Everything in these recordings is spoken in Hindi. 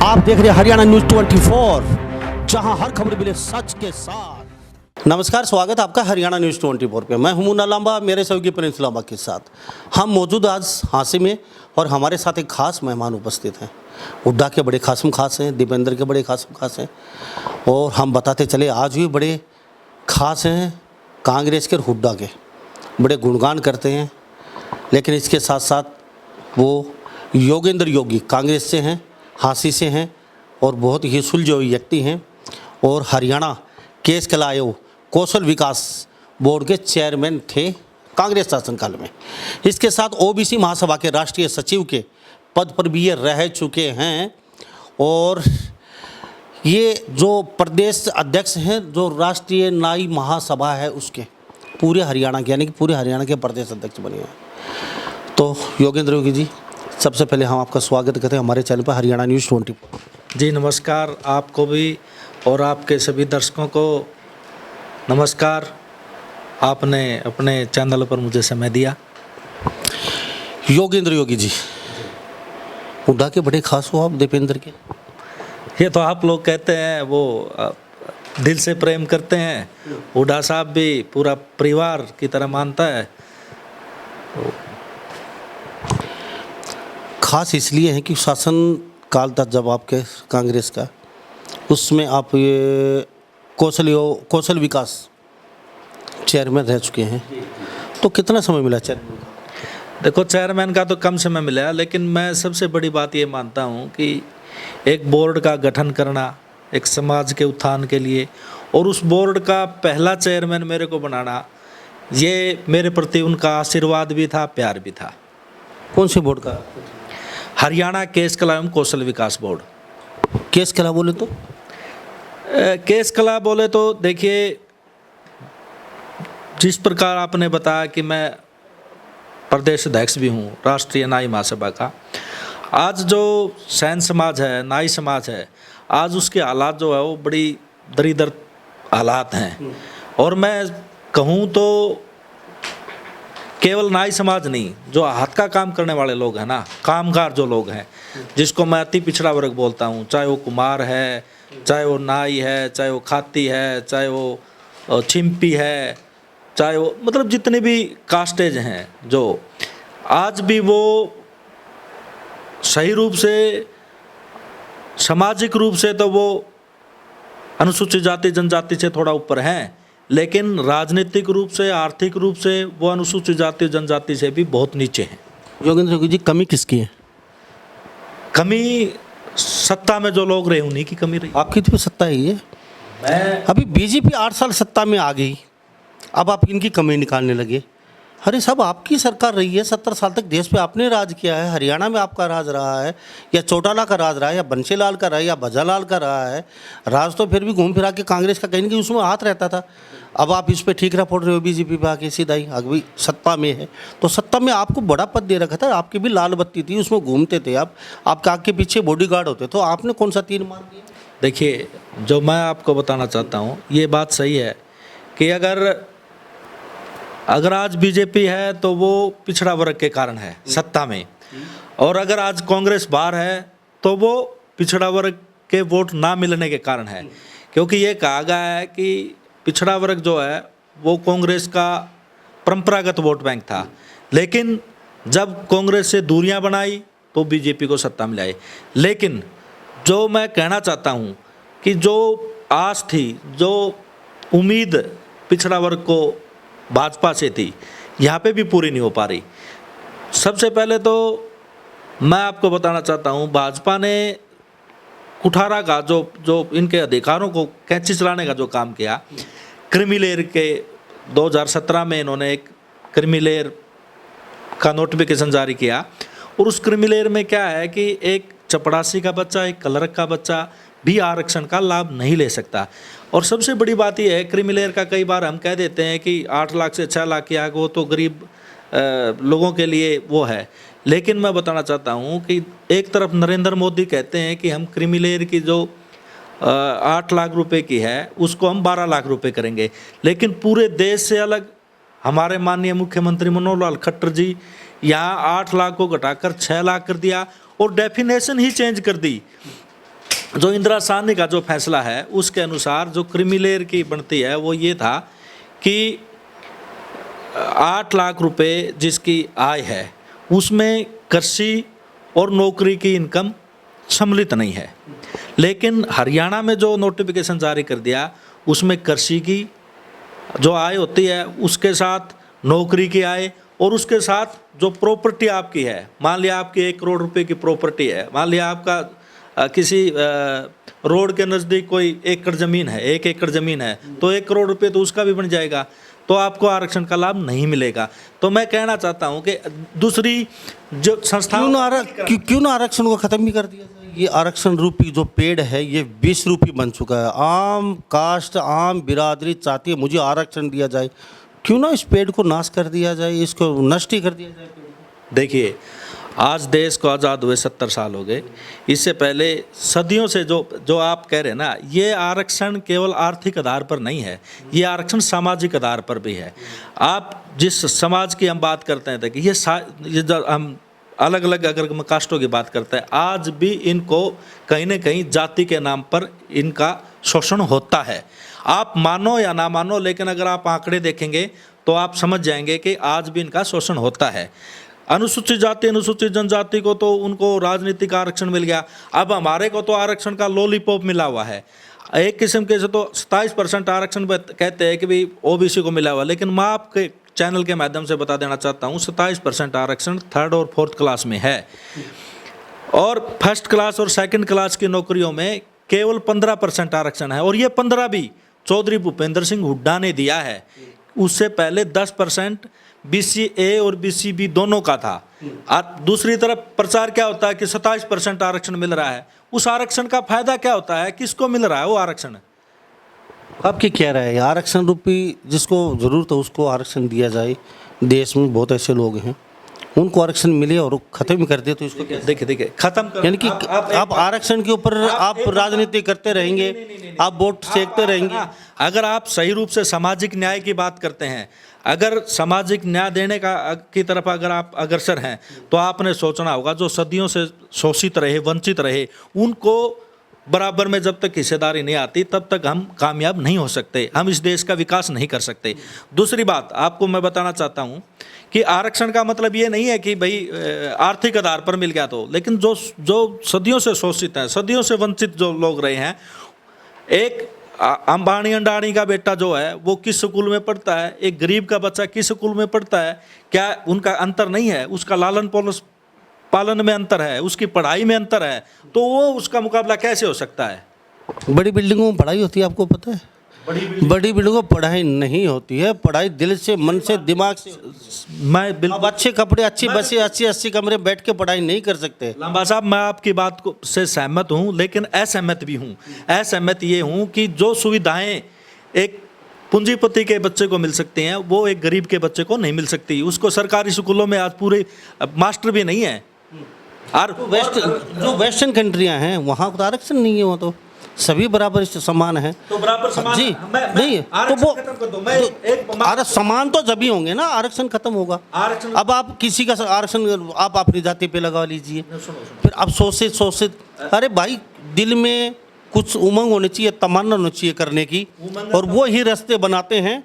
आप देख रहे हैं हरियाणा न्यूज 24, जहां हर खबर मिले सच के साथ। नमस्कार, स्वागत है आपका हरियाणा न्यूज 24 पे। मैं हूं मुन्ना लांबा, मेरे सहयोगी प्रिंस लांबा के साथ हम मौजूद आज हांसी में, और हमारे साथ एक खास मेहमान उपस्थित हैं। हुड्डा के बड़े खासम खास हैं, दीपेंद्र के बड़े खासम खास हैं, और हम बताते चले आज भी बड़े खास हैं। कांग्रेस के और हुड्डा के बड़े गुणगान करते हैं, लेकिन इसके साथ साथ वो योगेंद्र योगी कांग्रेस से हैं, हांसी से हैं, और बहुत ही सुलझे हुए व्यक्ति हैं, और हरियाणा केस कला आयोग कौशल विकास बोर्ड के चेयरमैन थे कांग्रेस शासनकाल में। इसके साथ ओबीसी महासभा के राष्ट्रीय सचिव के पद पर भी ये रह चुके हैं, और ये जो प्रदेश अध्यक्ष हैं, जो राष्ट्रीय नाई महासभा है उसके पूरे हरियाणा के, यानी कि पूरे हरियाणा के प्रदेश अध्यक्ष बने हैं। तो योगेंद्र योगी जी, सबसे पहले हम आपका स्वागत करते हैं हमारे चैनल पर हरियाणा न्यूज़ 24। जी नमस्कार, आपको भी और आपके सभी दर्शकों को नमस्कार। आपने अपने चैनल पर मुझे समय दिया। योगेंद्र योगी जी, हुड्डा के बड़े खास हो आप, दीपेंद्र के। ये तो आप लोग कहते हैं, वो दिल से प्रेम करते हैं। हुड्डा साहब भी पूरा परिवार की तरह मानता है। खास इसलिए है कि शासन काल था जब आपके कांग्रेस का, उसमें आप ये कौशल विकास चेयरमैन रह चुके हैं। तो कितना समय मिला चेयरमैन का? देखो, चेयरमैन का तो कम समय मिला, लेकिन मैं सबसे बड़ी बात ये मानता हूँ कि एक बोर्ड का गठन करना एक समाज के उत्थान के लिए, और उस बोर्ड का पहला चेयरमैन मेरे को बनाना, ये मेरे प्रति उनका आशीर्वाद भी था, प्यार भी था। कौन से बोर्ड का? हरियाणा केस कला एवं कौशल विकास बोर्ड। केस कला बोले तो? केस कला बोले तो देखिए, जिस प्रकार आपने बताया कि मैं प्रदेश अध्यक्ष भी हूँ राष्ट्रीय नाई महासभा का, आज जो सैन समाज है, नाई समाज है, आज उसके हालात जो है वो बड़ी दरिद्र हालात हैं। और मैं कहूँ तो केवल नाई समाज नहीं, जो हाथ का काम करने वाले लोग हैं ना, कामगार जो लोग हैं, जिसको मैं अति पिछड़ा वर्ग बोलता हूँ, चाहे वो कुम्हार है, चाहे वो नाई है, चाहे वो खाती है, चाहे वो छिंपी है, चाहे वो मतलब जितने भी कास्टेज हैं, जो आज भी वो सही रूप से, सामाजिक रूप से तो वो अनुसूचित जाति जनजाति से थोड़ा ऊपर हैं, लेकिन राजनीतिक रूप से, आर्थिक रूप से वो अनुसूचित जाति जनजाति से भी बहुत नीचे हैं। योगेंद्र योगी जी, कमी किसकी है? कमी सत्ता में जो लोग रहे उन्हीं की कमी रही। आपकी तो सत्ता ही है। अभी बीजेपी 8 साल सत्ता में आ गई, अब आप इनकी कमी निकालने लगे। अरे साहब, आपकी सरकार रही है 70 साल तक, देश पे आपने राज किया है। हरियाणा में आपका राज रहा है, या चौटाला का राज रहा है, या बंशीलाल का रहा है, या भजालाल का रहा है। राज तो फिर भी घूम फिरा के कांग्रेस का कहीं ना कहीं उसमें हाथ रहता था। अब आप इस पर ठीक रहा फोड़ रहे हो, बीजेपी पे आके सीधा ही अभी सत्ता में है। तो सत्ता में आपको बड़ा पद दे रखा था, आपकी भी लाल बत्ती थी, उसमें घूमते थे आप, आपके आगे पीछे बॉडीगार्ड होते, तो आपने कौन सा तीर मार दिया? देखिए, जो मैं आपको बताना चाहता हूँ, ये बात सही है कि अगर आज बीजेपी है तो वो पिछड़ा वर्ग के कारण है सत्ता में, और अगर आज कांग्रेस बाहर है तो वो पिछड़ा वर्ग के वोट ना मिलने के कारण है। क्योंकि ये कहा गया है कि पिछड़ा वर्ग जो है वो कांग्रेस का परंपरागत वोट बैंक था, लेकिन जब कांग्रेस से दूरियां बनाई तो बीजेपी को सत्ता मिलाई। लेकिन जो मैं कहना चाहता हूँ कि जो आस थी, जो उम्मीद पिछड़ा वर्ग को भाजपा से थी, यहाँ पे भी पूरी नहीं हो पा रही। सबसे पहले तो मैं आपको बताना चाहता हूँ, भाजपा ने कुठारा का जो इनके अधिकारों को कैंची चलाने का जो काम किया, क्रिमिलेयर के 2017 में इन्होंने एक क्रिमिलेयर का नोटिफिकेशन जारी किया, और उस क्रिमिलेयर में क्या है कि एक चपरासी का बच्चा, एक क्लर्क का बच्चा भी आरक्षण का लाभ नहीं ले सकता। और सबसे बड़ी बात यह है, क्रिमिलेयर का कई बार हम कह देते हैं कि 8 लाख से 6 लाख की आग, वो तो गरीब लोगों के लिए वो है। लेकिन मैं बताना चाहता हूँ कि एक तरफ नरेंद्र मोदी कहते हैं कि हम क्रिमिलेयर की जो 8 लाख रुपए की है उसको हम 12 लाख रुपए करेंगे, लेकिन पूरे देश से अलग हमारे माननीय मुख्यमंत्री मनोहर लाल खट्टर जी यहाँ 8 लाख को घटाकर 6 लाख कर दिया और डेफिनेशन ही चेंज कर दी जो इंदिरा साहनी का जो फैसला है उसके अनुसार जो क्रीमी की बनती है वो ये था कि 8 लाख रुपए जिसकी आय है उसमें कृषि और नौकरी की इनकम सम्मिलित नहीं है। लेकिन हरियाणा में जो नोटिफिकेशन जारी कर दिया उसमें कृषि की जो आय होती है उसके साथ नौकरी की आय और उसके साथ जो प्रॉपर्टी आपकी है, मान लिया आपकी 1 करोड़ रुपए की प्रॉपर्टी है, मान लिया आपका किसी रोड के नज़दीक कोई 1 एकड़ ज़मीन है, 1 एकड़ ज़मीन है तो 1 करोड़ रुपए तो उसका भी बन जाएगा, तो आपको आरक्षण का लाभ नहीं मिलेगा। तो मैं कहना चाहता हूं कि दूसरी जो संस्थाओं क्यों ना आरक्षण को खत्म ही कर दिया जाए। ये आरक्षण रूपी जो पेड़ है ये 20 रूपी बन चुका है। आम कास्ट आम बिरादरी चाहती है मुझे आरक्षण दिया जाए, क्यों ना इस पेड़ को नाश कर दिया जाए, इसको नष्ट ही कर दिया जाए। देखिए, आज देश को आज़ाद हुए 70 साल हो गए। इससे पहले सदियों से जो आप कह रहे हैं ना, ये आरक्षण केवल आर्थिक आधार पर नहीं है, ये आरक्षण सामाजिक आधार पर भी है। आप जिस समाज की हम बात करते हैं कि ये जो हम अलग अलग अगर कास्टों की बात करते हैं, आज भी इनको कहीं ना कहीं जाति के नाम पर इनका शोषण होता है। आप मानो या ना मानो, लेकिन अगर आप आंकड़े देखेंगे तो आप समझ जाएंगे कि आज भी इनका शोषण होता है। अनुसूचित जाति अनुसूचित जनजाति को तो उनको राजनीतिक आरक्षण मिल गया, अब हमारे को तो आरक्षण का लॉलीपॉप मिला हुआ है। एक किस्म के से तो 27% आरक्षण कहते हैं कि भाई ओबीसी को मिला हुआ, लेकिन मैं आपके चैनल के माध्यम से बता देना चाहता हूँ 27% आरक्षण 3rd और 4th क्लास में है, और 1st क्लास और 2nd क्लास की नौकरियों में केवल 15% आरक्षण है, और ये 15 भी चौधरी भूपेंद्र सिंह हुड्डा ने दिया है। उससे पहले 10% BCA और BCB दोनों का था। दूसरी तरफ प्रचार क्या होता है कि 27% आरक्षण मिल रहा है, उस आरक्षण का फायदा क्या होता है, किसको मिल रहा है वो आरक्षण? आपकी क्या राय है? आरक्षण रूपी जिसको जरूरत है उसको आरक्षण दिया जाए। देश में बहुत ऐसे लोग हैं उनको आरक्षण मिले और खत्म कर दे, तो इसको क्या? देखिए खत्म यानी कि आप आरक्षण के ऊपर आप राजनीति करते रहेंगे, आप वोट सेकते रहेंगे। अगर आप सही रूप से सामाजिक न्याय की बात करते हैं, अगर सामाजिक न्याय देने की तरफ अगर आप अग्रसर हैं, तो आपने सोचना होगा जो सदियों से शोषित रहे, वंचित रहे, उनको बराबर में जब तक हिस्सेदारी नहीं आती तब तक हम कामयाब नहीं हो सकते, हम इस देश का विकास नहीं कर सकते। दूसरी बात आपको मैं बताना चाहता हूँ कि आरक्षण का मतलब ये नहीं है कि भाई आर्थिक आधार पर मिल गया तो, लेकिन जो सदियों से शोषित हैं, सदियों से वंचित जो लोग रहे हैं, एक अंबानी अंडानी का बेटा जो है वो किस स्कूल में पढ़ता है, एक गरीब का बच्चा किस स्कूल में पढ़ता है, क्या उनका अंतर नहीं है? उसका लालन पालन में अंतर है, उसकी पढ़ाई में अंतर है, तो वो उसका मुकाबला कैसे हो सकता है? बड़ी बिल्डिंगों में पढ़ाई होती है, आपको पता है? बड़ी बिल्डिंगों में पढ़ाई नहीं होती है, पढ़ाई दिल से, मन से, दिमाग से। मैं बिल्कुल अब अच्छे कपड़े, अच्छी बसें, 80-80 कमरे बैठ के पढ़ाई नहीं कर सकते। लांबा साहब, मैं आपकी बात को से सहमत हूँ, लेकिन असहमत भी हूँ। असहमत ये हूँ कि जो सुविधाएं एक पूंजीपति के बच्चे को मिल सकती हैं वो एक गरीब के बच्चे को नहीं मिल सकती। उसको सरकारी स्कूलों में आज पूरे मास्टर भी नहीं है। और जो वेस्टर्न कंट्रियां हैं वहाँ तो आरक्षण नहीं है, वहाँ तो सभी बराबर समान है। तो बराबर समान जी नहीं, तो वो समान तो जब ही होंगे ना आरक्षण खत्म होगा। अब आप किसी का आरक्षण आप अपनी जाति पे लगा लीजिए, फिर आप शोषित अरे भाई, दिल में कुछ उमंग होनी चाहिए, तमन्ना होनी चाहिए करने की, और वो ही रास्ते बनाते हैं।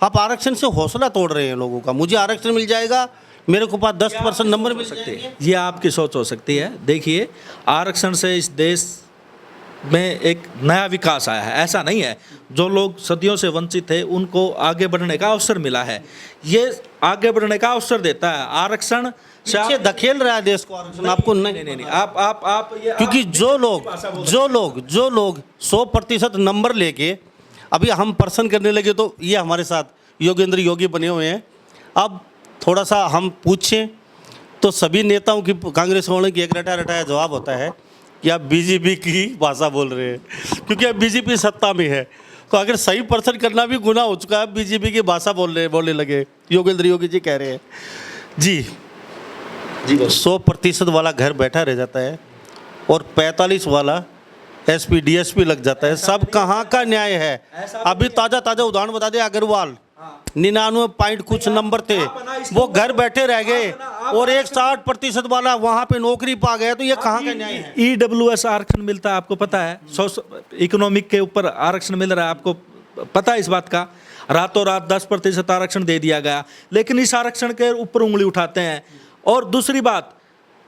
आप आरक्षण से हौसला तोड़ रहे हैं लोगों का। मुझे आरक्षण मिल जाएगा, मेरे को पास 10% नंबर मिल सकते हैं, ये आपकी सोच हो सकती है। देखिए, आरक्षण से इस देश में एक नया विकास आया है, ऐसा नहीं है। जो लोग सदियों से वंचित थे उनको आगे बढ़ने का अवसर मिला है, ये आगे बढ़ने का अवसर देता है। आरक्षण से धकेल रहा है देश को आरक्षण, आपको नहीं। आप क्योंकि जो लोग 100% नंबर लेके अभी हम पर्सन करने लगे, तो ये हमारे साथ योगेंद्र योगी बने हुए हैं। अब थोड़ा सा हम पूछें तो सभी नेताओं की, कांग्रेस वालों की एक रटाया जवाब होता है कि आप बीजेपी की भाषा बोल रहे हैं, क्योंकि अब बीजेपी सत्ता में है। तो अगर सही पर्सन करना भी गुनाह हो चुका है, बीजेपी की भाषा बोलने लगे। योगेंद्र योगी जी कह रहे हैं जी 100% वाला घर बैठा रह जाता है और 45 वाला SP DSP लग जाता है। सब कहाँ का न्याय है? अभी ताज़ा उदाहरण बता दिया, अग्रवाल 99 पॉइंट कुछ नंबर थे, वो घर बैठे रह गए और एक 60% वाला वहाँ पे नौकरी पा गया। तो ये कहाँ का न्याय है? EWS आरक्षण मिलता है, आपको पता है, इकोनॉमिक के ऊपर आरक्षण मिल रहा है, आपको पता है इस बात का। रातों रात 10% आरक्षण दे दिया गया, लेकिन इस आरक्षण के ऊपर उंगली उठाते हैं। और दूसरी बात,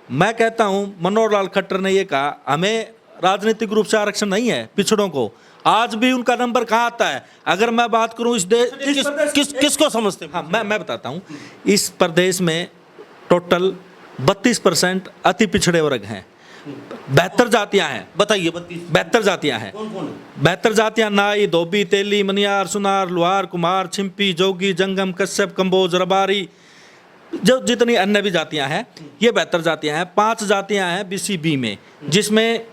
मैं कहता हूं, मनोहर लाल खट्टर ने ये कहा हमें राजनीतिक रूप से आरक्षण नहीं है पिछड़ों को, आज भी उनका नंबर कहाँ आता है? अगर मैं बात करूं इस देश किसको समझते हैं? हाँ, मैं बताता हूं, इस प्रदेश में टोटल 32% अति पिछड़े वर्ग हैं, 72 जातियां हैं। बताइए, 72 जातियां हैं। कौन कौन है? 72 जातियां, नाई, धोबी, तेली, मनियार, सुनार, लुहार, कुम्हार, छिंपी, जोगी, जंगम, कश्यप, कंबोज, रबारी, जो जितनी अन्य भी जातियां हैं, ये 72 जातियां हैं। 5 जातियां हैं BCB में, जिसमें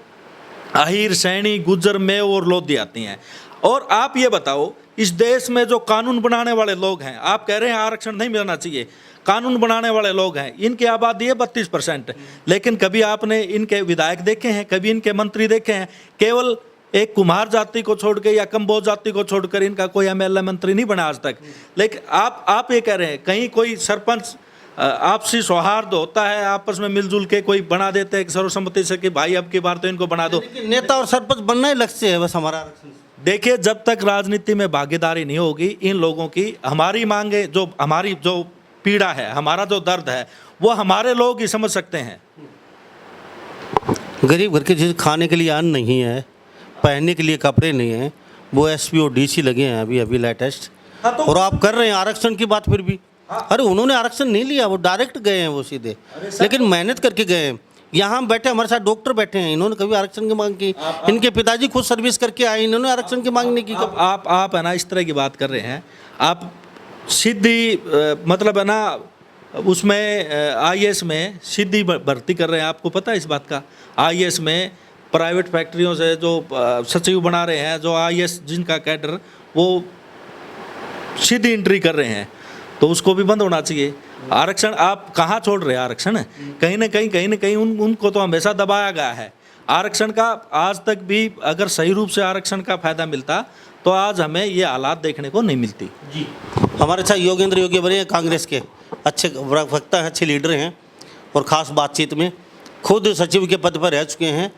अहीर, सैनी, गुज्जर, मेव और लोधी आती हैं। और आप ये बताओ, इस देश में जो कानून बनाने वाले लोग हैं, आप कह रहे हैं आरक्षण नहीं मिलना चाहिए, कानून बनाने वाले लोग हैं, इनकी आबादी है 32%, लेकिन कभी आपने इनके विधायक देखे हैं, कभी इनके मंत्री देखे हैं? केवल एक कुम्हार जाति को छोड़ के या कंबोज जाति को छोड़कर इनका कोई MLA मंत्री नहीं बना आज तक। लेकिन आप ये कह रहे हैं कहीं कोई सरपंच आपसी सौहार्द होता है, आपस में मिलजुल के कोई बना देते हैं सर्वसम्मति से कि भाई अब की बार तो इनको बना दो। नेता और सरपंच बनना ही लक्ष्य है बस हमारा आरक्षण। देखिए, जब तक राजनीति में भागीदारी नहीं होगी इन लोगों की, हमारी मांगे, जो हमारी जो पीड़ा है, हमारा जो दर्द है, वो हमारे लोग ही समझ सकते हैं। गरीब घर के जिस खाने के लिए अन्न नहीं है, पहनने के लिए कपड़े नहीं है, वो SP और DC लगे हैं अभी लेटेस्ट। और आप कर रहे हैं आरक्षण की बात फिर भी। अरे उन्होंने आरक्षण नहीं लिया, वो डायरेक्ट गए हैं वो सीधे, लेकिन मेहनत करके गए हैं। यहाँ बैठे हमारे साथ डॉक्टर बैठे हैं, इन्होंने कभी आरक्षण की मांग की? इनके पिताजी खुद सर्विस करके आए, इन्होंने आरक्षण की मांग नहीं की। आप है ना इस तरह की बात कर रहे हैं, आप सीधी मतलब है ना उसमें IAS में सीधी भर्ती कर रहे हैं। आपको पता है इस बात का? IAS में प्राइवेट फैक्ट्रियों से जो सचिव बना रहे हैं, जो IAS जिनका कैडर, वो सीधी एंट्री कर रहे हैं, तो उसको भी बंद होना चाहिए। आरक्षण आप कहाँ छोड़ रहे हैं? आरक्षण कहीं ना कहीं उनको तो हमेशा दबाया गया है। आरक्षण का आज तक भी अगर सही रूप से आरक्षण का फायदा मिलता तो आज हमें ये हालात देखने को नहीं मिलती। जी, हमारे साथ योगेंद्र योगी बने हैं, कांग्रेस के अच्छे वक्ता हैं, अच्छे लीडर हैं, और ख़ास बातचीत में खुद सचिव के पद पर रह चुके हैं,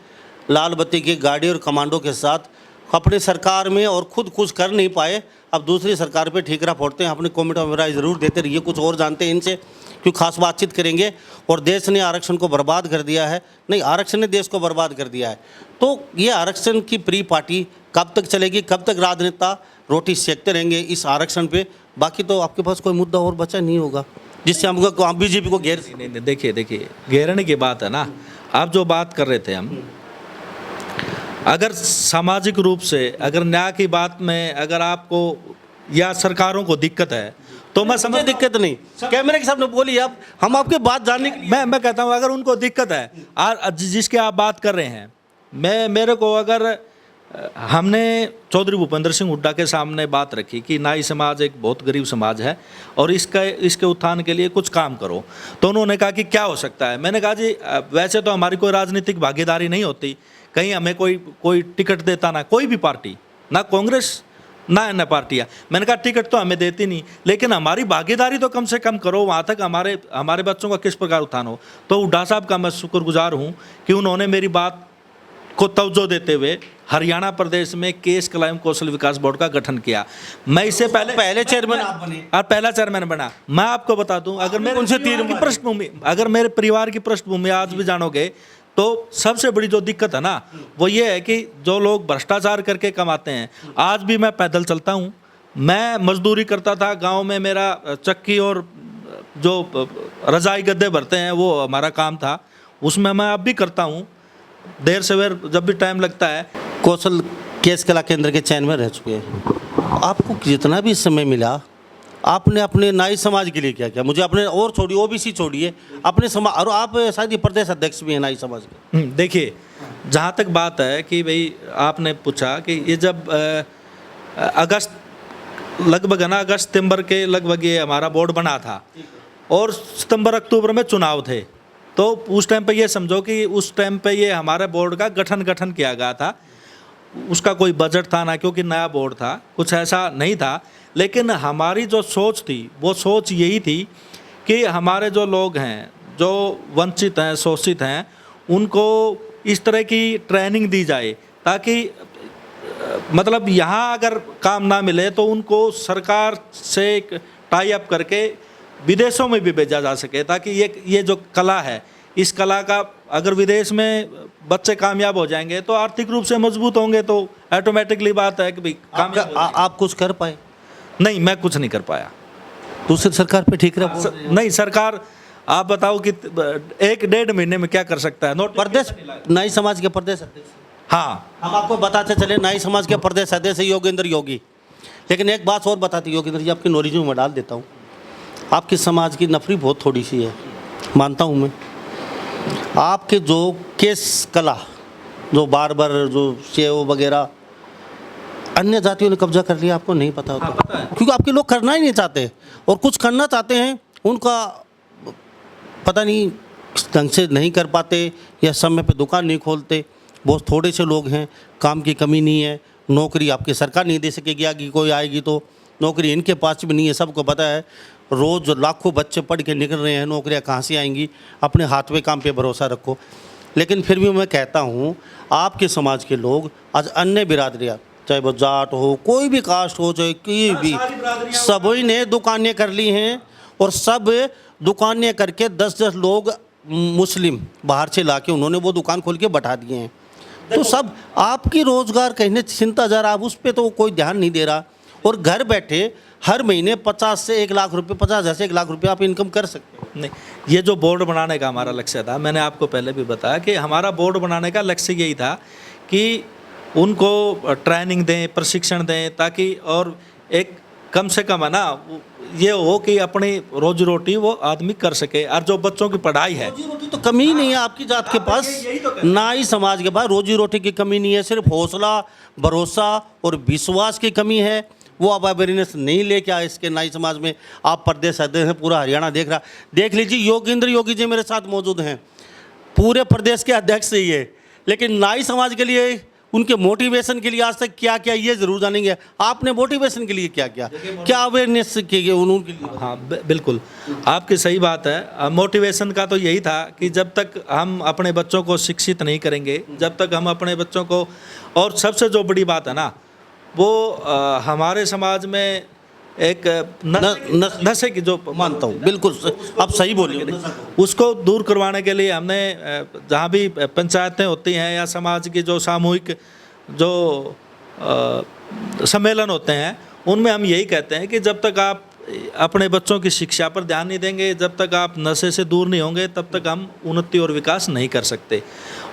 लाल बत्ती की गाड़ी और कमांडो के साथ अपनी सरकार में, और खुद कुछ कर नहीं पाए, अब दूसरी सरकार पे ठीकरा फोड़ते हैं। अपने कमेंट में राय ज़रूर देते रहिए, कुछ और जानते हैं इनसे, क्योंकि खास बातचीत करेंगे। और देश ने आरक्षण को बर्बाद कर दिया है, नहीं, आरक्षण ने देश को बर्बाद कर दिया है। तो ये आरक्षण की प्री पार्टी कब तक चलेगी, कब तक राजनेता रोटी सेकते रहेंगे इस आरक्षण पे? बाकी तो आपके पास कोई मुद्दा और बचा नहीं होगा जिससे हमको BJP को घेर। नहीं, देखिए घेरने की बात है ना, आप जो बात कर रहे थे, हम अगर सामाजिक रूप से, अगर न्याय की बात में अगर आपको या सरकारों को दिक्कत है तो मैं समझ, दिक्कत नहीं, कैमरे के सामने बोलिए आप, हम आपके बात जानने के लिए। मैं कहता हूँ अगर उनको दिक्कत है जिसके आप बात कर रहे हैं, मेरे को अगर हमने चौधरी भूपेंद्र सिंह हुड्डा के सामने बात रखी कि नाई समाज एक बहुत गरीब समाज है और इसके उत्थान के लिए कुछ काम करो, तो उन्होंने कहा कि क्या हो सकता है। मैंने कहा जी वैसे तो हमारी कोई राजनीतिक भागीदारी नहीं होती, कहीं हमें कोई टिकट देता ना कोई भी पार्टी, ना कांग्रेस ना अन्य पार्टियाँ। मैंने कहा टिकट तो हमें देती नहीं, लेकिन हमारी भागीदारी तो कम से कम करो, वहाँ तक हमारे बच्चों का किस प्रकार उत्थान हो। तो हुड्डा साहब का मैं शुक्रगुजार हूँ कि उन्होंने मेरी बात को तवज्जो देते हुए हरियाणा प्रदेश में केस क्लाइम कौशल विकास बोर्ड का गठन किया। मैं इससे पहले चेयरमैन आप बने और पहला चेयरमैन बना। मैं आपको बता दूं, अगर मेरे उनसे पृष्ठभूमि, अगर मेरे परिवार की पृष्ठभूमि आज भी जानोगे तो सबसे बड़ी जो दिक्कत है ना, वो ये है कि जो लोग भ्रष्टाचार करके कमाते हैं। आज भी मैं पैदल चलता हूँ, मैं मजदूरी करता था गाँव में, मेरा चक्की और जो रजाई गद्दे भरते हैं वो हमारा काम था, उसमें मैं अब भी करता हूँ, देर सवेर जब भी टाइम लगता है। कौशल केस कला केंद्र के चेयरमैन रह चुके हैं, आपको जितना भी समय मिला आपने अपने नाई समाज के लिए क्या किया? मुझे अपने और छोड़िए, OBC छोड़िए, अपने समाज, और आप शायद प्रदेश अध्यक्ष भी हैं नाई समाज के। देखिए, जहाँ तक बात है कि भाई आपने पूछा कि ये जब अगस्त लगभग है ना, अगस्त सितंबर के लगभग ये हमारा बोर्ड बना था और सितंबर अक्टूबर में चुनाव थे, तो उस टाइम पे ये समझो कि उस टाइम पे ये हमारे बोर्ड का गठन किया गया था। उसका कोई बजट था ना, क्योंकि नया बोर्ड था, कुछ ऐसा नहीं था। लेकिन हमारी जो सोच थी वो सोच यही थी कि हमारे जो लोग हैं, जो वंचित हैं, शोषित हैं, उनको इस तरह की ट्रेनिंग दी जाए ताकि मतलब यहाँ अगर काम ना मिले तो उनको सरकार से टाई अप करके विदेशों में भी भेजा जा सके, ताकि ये जो कला है, इस कला का अगर विदेश में बच्चे कामयाब हो जाएंगे तो आर्थिक रूप से मजबूत होंगे, तो ऑटोमेटिकली बात है कि भाई कामयाब आप कुछ कर पाए? नहीं, मैं कुछ नहीं कर पाया। दूसरी सरकार पे ठीक रहा? नहीं, सरकार आप बताओ कि 1-1.5 महीने में क्या कर सकता है? नोट प्रदेश नाई समाज के प्रदेश अध्यक्ष, हाँ, हम आपको बताते चले नाई समाज के प्रदेश अध्यक्ष योगेंद्र योगी। लेकिन एक बात और बताती योगेंद्र जी, आपकी नॉलेज में डाल देता हूँ, आपकी समाज की नफरी बहुत थोड़ी सी है, मानता हूँ मैं। आपके जो केस कला, जो बार्बर, जो सेव वगैरह अन्य जातियों ने कब्जा कर लिया, आपको नहीं पता होता। पता है। क्योंकि आपके लोग करना ही नहीं चाहते, और कुछ करना चाहते हैं उनका पता नहीं ढंग से नहीं कर पाते या समय पे दुकान नहीं खोलते। बहुत थोड़े से लोग हैं, काम की कमी नहीं है, नौकरी आपकी सरकार नहीं दे सकेगी, आगे कोई आएगी तो नौकरी इनके पास भी नहीं है, सबको पता है। रोज़ लाखों बच्चे पढ़ के निकल रहे हैं, नौकरियां कहाँ से आएंगी? अपने हाथ में काम पे भरोसा रखो। लेकिन फिर भी मैं कहता हूँ, आपके समाज के लोग आज अन्य बिरादरियाँ, चाहे वो जाट हो, कोई भी कास्ट हो, चाहे कोई भी, सभी ने दुकानें कर ली हैं, और सब दुकानें करके 10-10 लोग मुस्लिम बाहर से लाके उन्होंने वो दुकान खोल के बैठा दिए हैं। तो सब आपकी रोज़गार कहने चिंता जा रहा, अब उस पर तो कोई ध्यान नहीं दे रहा। और घर बैठे हर महीने 50 से 1 लाख रुपये, 50,000 से 1 लाख रुपये आप इनकम कर सकते हो। नहीं, ये जो बोर्ड बनाने का हमारा लक्ष्य था, मैंने आपको पहले भी बताया कि हमारा बोर्ड बनाने का लक्ष्य यही था कि उनको ट्रेनिंग दें, प्रशिक्षण दें, ताकि और एक कम से कम है ना ये हो कि अपनी रोजी रोटी वो आदमी कर सके। और जो बच्चों की पढ़ाई है, रोजी रोटी तो कमी ही नहीं है आपकी जात के पास, नाई समाज के पास रोजी रोटी की कमी नहीं है, सिर्फ हौसला, भरोसा और विश्वास की कमी है। वो अब अवेयरनेस नहीं लेके आए इसके नाई समाज में। आप प्रदेश अध्यक्ष हैं, पूरा हरियाणा देख रहा, देख लीजिए योगेंद्र योगी जी मेरे साथ मौजूद हैं, पूरे प्रदेश के अध्यक्ष ही है। लेकिन नाई समाज के लिए, उनके मोटिवेशन के लिए आज तक क्या क्या, ये जरूर जानेंगे। आपने मोटिवेशन के लिए क्या क्या क्या अवेयरनेस की उनके लिए? हाँ, बिल्कुल आपकी सही बात है। मोटिवेशन का तो यही था कि जब तक हम अपने बच्चों को शिक्षित नहीं करेंगे, जब तक हम अपने बच्चों को, और सबसे जो बड़ी बात है ना, वो हमारे समाज में एक नशे की जो, मानता हूँ, बिल्कुल आप सही बोलिए, उसको दूर करवाने के लिए हमने जहाँ भी पंचायतें होती हैं या समाज की जो सामूहिक जो सम्मेलन होते हैं, उनमें हम यही कहते हैं कि जब तक आप अपने बच्चों की शिक्षा पर ध्यान नहीं देंगे, जब तक आप नशे से दूर नहीं होंगे, तब तक हम उन्नति और विकास नहीं कर सकते।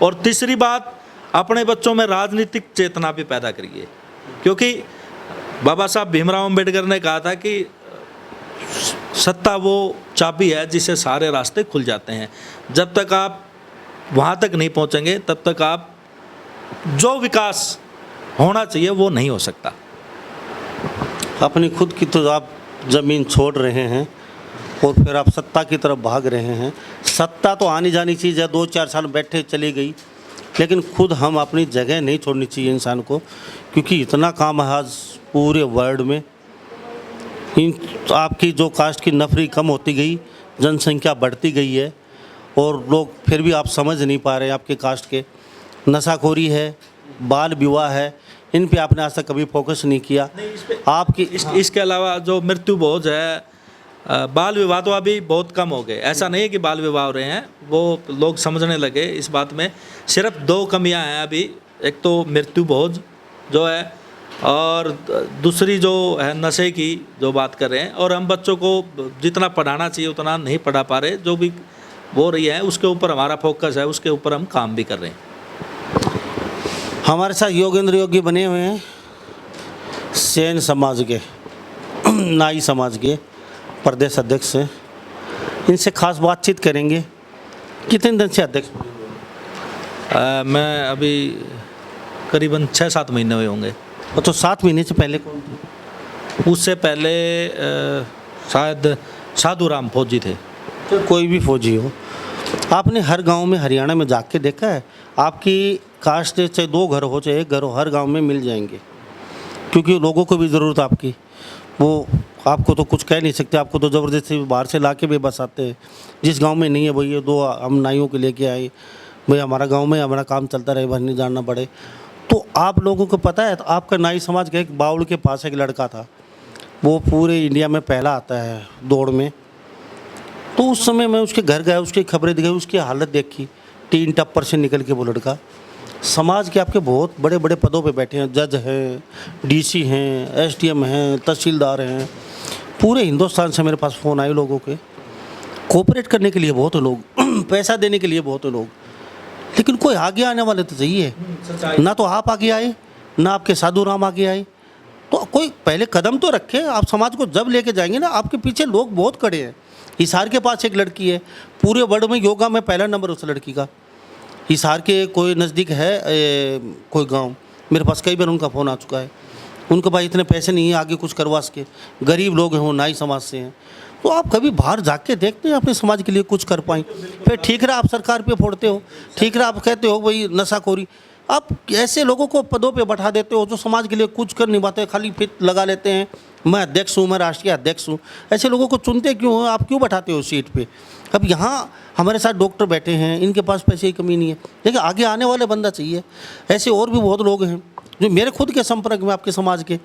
और तीसरी बात, अपने बच्चों में राजनीतिक चेतना भी पैदा करिए, क्योंकि बाबा साहब भीमराव अंबेडकर ने कहा था कि सत्ता वो चाबी है जिससे सारे रास्ते खुल जाते हैं। जब तक आप वहाँ तक नहीं पहुँचेंगे, तब तक आप जो विकास होना चाहिए वो नहीं हो सकता। अपनी खुद की तो आप ज़मीन छोड़ रहे हैं और फिर आप सत्ता की तरफ भाग रहे हैं। सत्ता तो आनी जानी चीज़ है, 2-4 साल बैठे चली गई, लेकिन खुद हम अपनी जगह नहीं छोड़नी चाहिए इंसान को, क्योंकि इतना काम है आज पूरे वर्ल्ड में। इन आपकी जो कास्ट की नफरी कम होती गई, जनसंख्या बढ़ती गई है, और लोग फिर भी आप समझ नहीं पा रहे। आपके कास्ट के नशाखोरी है, बाल विवाह है, इन पे आपने आज तक कभी फोकस नहीं किया। आपकी इसके अलावा जो मृत्यु भोज है, बाल विवाह तो अभी बहुत कम हो गए। ऐसा नहीं है कि बाल विवाह हो रहे हैं, वो लोग समझने लगे इस बात में। सिर्फ 2 कमियां हैं अभी, एक तो मृत्यु भोज जो है, और दूसरी जो है नशे की जो बात कर रहे हैं। और हम बच्चों को जितना पढ़ाना चाहिए उतना नहीं पढ़ा पा रहे। जो भी हो रही है उसके ऊपर हमारा फोकस है, उसके ऊपर हम काम भी कर रहे हैं। हमारे साथ योगेंद्र योगी बने हुए हैं, सेन समाज के, नाई समाज के प्रदेश अध्यक्ष हैं। इनसे खास बातचीत करेंगे। कितने दिन से अध्यक्ष? मैं अभी करीबन 6-7 महीने हुए होंगे। तो 7 महीने से पहले कौन थे? उससे पहले शायद साधु राम फौजी थे। तो कोई भी फौजी हो, आपने हर गांव में हरियाणा में जाके देखा है, आपकी कास्ट से चाहे 2 घर हो चाहे 1 घर हो, हर गांव में मिल जाएंगे, क्योंकि लोगों को भी ज़रूरत आपकी। वो आपको तो कुछ कह नहीं सकते, आपको तो ज़बरदस्ती बाहर से ला के भी बसाते हैं। जिस गांव में नहीं है भैया 2 हम नाइयों के लेके आए, भाई हमारा गांव में हमारा काम चलता रहे, बाहर नहीं जानना पड़े। तो आप लोगों को पता है, तो आपका नाई समाज का एक बाउल के पास एक लड़का था, वो पूरे इंडिया में पहला आता है दौड़ में। तो उस समय मैं उसके घर गया, उसकी खबरें दिखाई, उसकी हालत देखी, 3 टप्पर से निकल के वो लड़का। समाज के आपके बहुत बड़े बड़े पदों पे बैठे हैं, जज हैं, डीसी हैं, एसडीएम हैं, तहसीलदार हैं। पूरे हिंदुस्तान से मेरे पास फ़ोन आए लोगों के, कोऑपरेट करने के लिए बहुत लोग, पैसा देने के लिए बहुत लोग, लेकिन कोई आगे आने वाले तो चाहिए। ना तो आप आगे आए, ना आपके साधु राम आगे आए। तो कोई पहले कदम तो रखे। आप समाज को जब लेके जाएंगे ना, आपके पीछे लोग बहुत खड़े हैं। हिसार के पास एक लड़की है, पूरे वर्ल्ड में योगा में पहला नंबर उस लड़की का। हिसार के कोई नज़दीक है कोई गांव, मेरे पास कई बार उनका फ़ोन आ चुका है। उनके पास इतने पैसे नहीं है आगे कुछ करवा सके, गरीब लोग हैं, वो नाई समाज से हैं। तो आप कभी बाहर जाके देखते हैं अपने समाज के लिए कुछ कर पाएँ। फिर ठीक रहा आप सरकार पे फोड़ते हो, ठीक रहा आप कहते हो भाई नशाखोरी। आप ऐसे लोगों को पदों पे बैठा देते हो जो समाज के लिए कुछ कर नहीं पाते, खाली फिट लगा लेते हैं, मैं अध्यक्ष हूँ, मैं राष्ट्रीय अध्यक्ष हूँ। ऐसे लोगों को चुनते क्यों हो, आप क्यों बैठाते हो सीट पे? अब यहाँ हमारे साथ डॉक्टर बैठे हैं, इनके पास पैसे की कमी नहीं है, देखिए आगे आने वाले बंदा चाहिए। ऐसे और भी बहुत लोग हैं जो मेरे खुद के संपर्क में, आपके समाज के,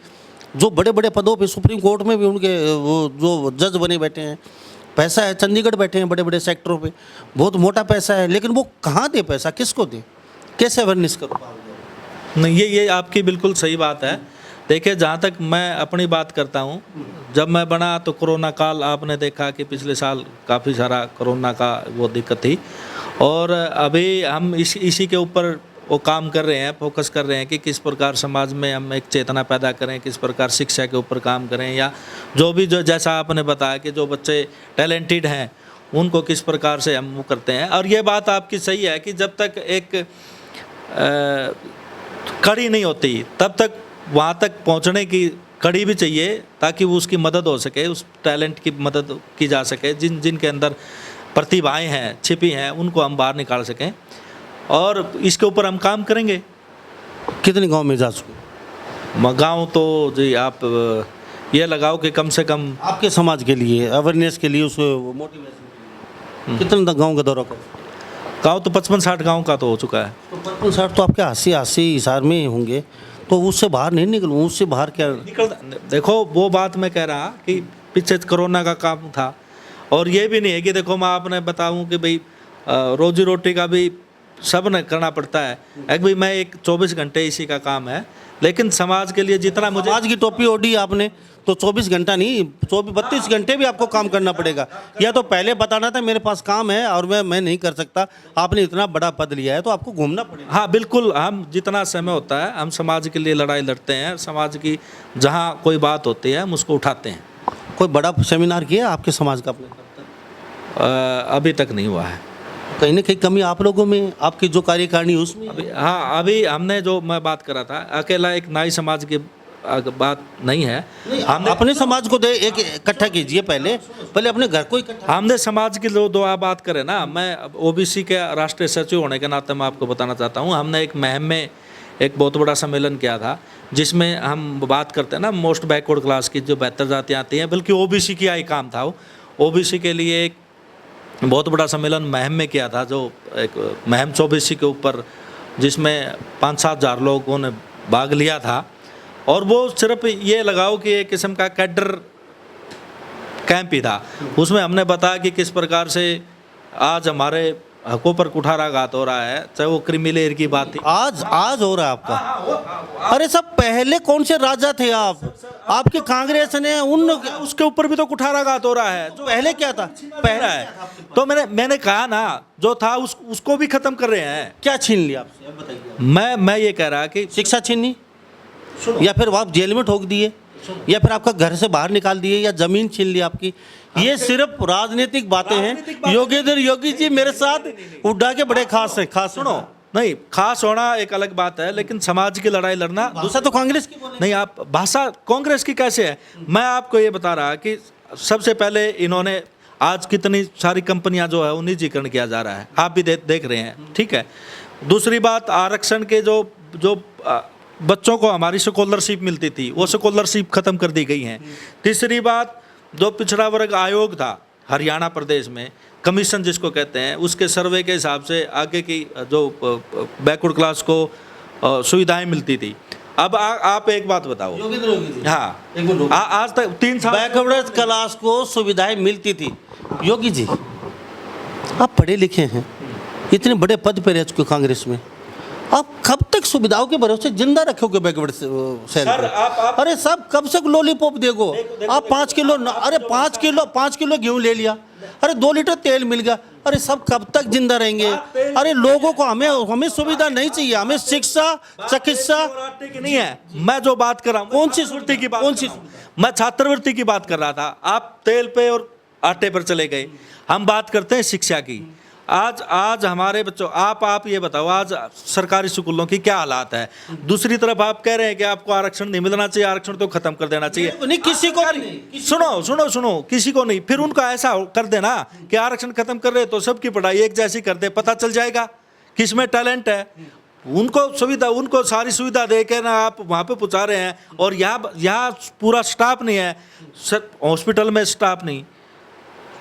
जो बड़े बड़े पदों पे, सुप्रीम कोर्ट में भी उनके वो जो जज बने बैठे हैं, पैसा है, चंडीगढ़ बैठे हैं बड़े बड़े सेक्टरों पे, बहुत मोटा पैसा है, लेकिन वो कहाँ दे पैसा, किसको दे, कैसे अवेयरनेस करो? नहीं, ये आपकी बिल्कुल सही बात है। देखिए, जहाँ तक मैं अपनी बात करता हूँ, जब मैं बना तो कोरोना काल आपने देखा कि पिछले साल काफ़ी सारा कोरोना का वो दिक्कत थी, और अभी हम इसी के ऊपर वो काम कर रहे हैं, फोकस कर रहे हैं कि किस प्रकार समाज में हम एक चेतना पैदा करें, किस प्रकार शिक्षा के ऊपर काम करें, या जो जैसा आपने बताया कि जो बच्चे टैलेंटेड हैं उनको किस प्रकार से हम वो करते हैं। और ये बात आपकी सही है कि जब तक एक कड़ी नहीं होती तब तक वहाँ तक पहुँचने की कड़ी भी चाहिए, ताकि वो उसकी मदद हो सके, उस टैलेंट की मदद की जा सके, जिनके अंदर प्रतिभाएं हैं, छिपी हैं, उनको हम बाहर निकाल सकें, और इसके ऊपर हम काम करेंगे। कितने गांव में जा चुके? गाँव तो जी आप ये लगाओ कि कम से कम आपके समाज के लिए अवेयरनेस के लिए, उस मोटिवेशन कितने गांव का दौरा कर? गाँव तो 55-60 गाँव का तो हो चुका है। तो 55-60 तो आपके 80 हिसार में ही होंगे, तो उससे बाहर नहीं निकलूँ, उससे बाहर क्या निकल? देखो, वो बात मैं कह रहा कि पीछे कोरोना का काम था, और ये भी नहीं है कि देखो मैं आपने बताऊं कि भाई रोजी रोटी का भी सब न करना पड़ता है। एक भाई मैं एक 24 घंटे इसी का काम है, लेकिन समाज के लिए जितना मुझे, समाज की टोपी ओढ़ी आपने तो 24 घंटा नहीं, 32 घंटे भी आपको काम करना पड़ेगा। या तो पहले बताना था मेरे पास काम है और मैं नहीं कर सकता, आपने इतना बड़ा पद लिया है तो आपको घूमना पड़ेगा। हाँ बिल्कुल, हम जितना समय होता है हम समाज के लिए लड़ाई लड़ते हैं, समाज की जहाँ कोई बात होती है हम उसको उठाते हैं। कोई बड़ा सेमिनार किया आपके समाज का आपने? अभी तक नहीं हुआ है। कहीं ना कहीं कमी आप लोगों में, आपकी जो कार्यकारिणी उसमें? अभी हमने जो मैं बात करा था, अकेला एक नाई समाज की बात नहीं है। हमने अपने समाज को एक इकट्ठा कीजिए, पहले अपने घर को इकट्ठा। हमने समाज की जो आप बात करें ना, मैं ओबीसी के राष्ट्रीय सचिव होने के नाते मैं आपको बताना चाहता हूँ, हमने एक मुहिम में एक बहुत बड़ा सम्मेलन किया था, जिसमें हम बात करते हैं ना मोस्ट बैकवर्ड क्लास की, जो बेहतर जातियाँ आती हैं, बल्कि ओबीसी का ही काम था। वो ओबीसी के लिए एक बहुत बड़ा सम्मेलन मुहिम में किया था, जो एक मुहिम ओबीसी के ऊपर, जिसमें 5-7 हज़ार लोगों ने भाग लिया था। और वो सिर्फ ये लगाओ कि एक किस्म का कैडर कैंप ही था। उसमें हमने बताया कि किस प्रकार से आज हमारे हकों पर कुठाराघात हो रहा है, चाहे वो क्रिमिलेयर की बात थी। आज हो रहा है आपका? अरे सब पहले कौन से राजा थे आप? आपकी कांग्रेस ने उसके ऊपर भी तो कुठाराघात हो रहा है। जो पहले क्या था? पहला है तो मैंने कहा ना, जो था उसको भी खत्म कर रहे हैं। क्या छीन लिया आपसे, बताइए। मैं ये कह रहा कि शिक्षा छीनी, या फिर आप जेल में ठोक दिए, या फिर आपका घर से बाहर निकाल दिए, या जमीन छीन ली आपकी। ये सिर्फ राजनीतिक बातें हैं। योगेंद्र योगी जी मेरे साथ उड्डा के बड़े खास हैं। खास सुनो, नहीं खास होना एक अलग बात है, लेकिन समाज की लड़ाई लड़ना भाषा तो कांग्रेस की बोले। नहीं। आप भाषा कांग्रेस की कैसे है? मैं आपको ये बता रहा कि सबसे पहले इन्होंने आज कितनी सारी कंपनियां जो है वो निजीकरण किया जा रहा है, आप भी देख रहे हैं, ठीक है। दूसरी बात, आरक्षण के जो जो बच्चों को हमारी स्कॉलरशिप मिलती थी वो स्कॉलरशिप खत्म कर दी गई है। तीसरी बात, जो पिछड़ा वर्ग आयोग था हरियाणा प्रदेश में, कमीशन जिसको कहते हैं, उसके सर्वे के हिसाब से आगे की जो बैकवर्ड क्लास को सुविधाएं मिलती थी। अब आप एक बात बताओ, हाँ, आज तक 3 साल बैकवर्ड क्लास को सुविधाएं मिलती थी। योगी जी, आप पढ़े लिखे हैं, इतने बड़े पद पे रह चुके कांग्रेस में, आप कब तक सुविधाओं के भरोसे जिंदा रखोगे बैकवर्ड सेल को? अरे सब कब से लॉलीपॉप देगो? आप 5 किलो, अरे 5 किलो गेहूं ले लिया, अरे 2 लीटर तेल मिल गया, अरे सब कब तक जिंदा रहेंगे? अरे लोगों को हमें सुविधा नहीं चाहिए, हमें शिक्षा, चिकित्सा नहीं है। मैं जो बात कर रहा हूँ, कौन सी छुट्टी की बात? कौन सी? मैं छात्रवृत्ति की बात कर रहा था, आप तेल पे और आटे पर चले गए। हम बात करते हैं शिक्षा की। आज हमारे बच्चों, आप ये बताओ, आज सरकारी स्कूलों की क्या हालात है? दूसरी तरफ आप कह रहे हैं कि आपको आरक्षण नहीं मिलना चाहिए, आरक्षण तो खत्म कर देना चाहिए। नहीं, किसी को नहीं। सुनो, किसी को नहीं। फिर उनका ऐसा कर देना कि आरक्षण खत्म कर रहे तो सबकी पढ़ाई एक जैसी कर दे, पता चल जाएगा किसमें टैलेंट है। उनको सारी सुविधा दे के ना आप वहाँ पे पहुँचा रहे हैं, और यहाँ पूरा स्टाफ नहीं है, हॉस्पिटल में स्टाफ नहीं,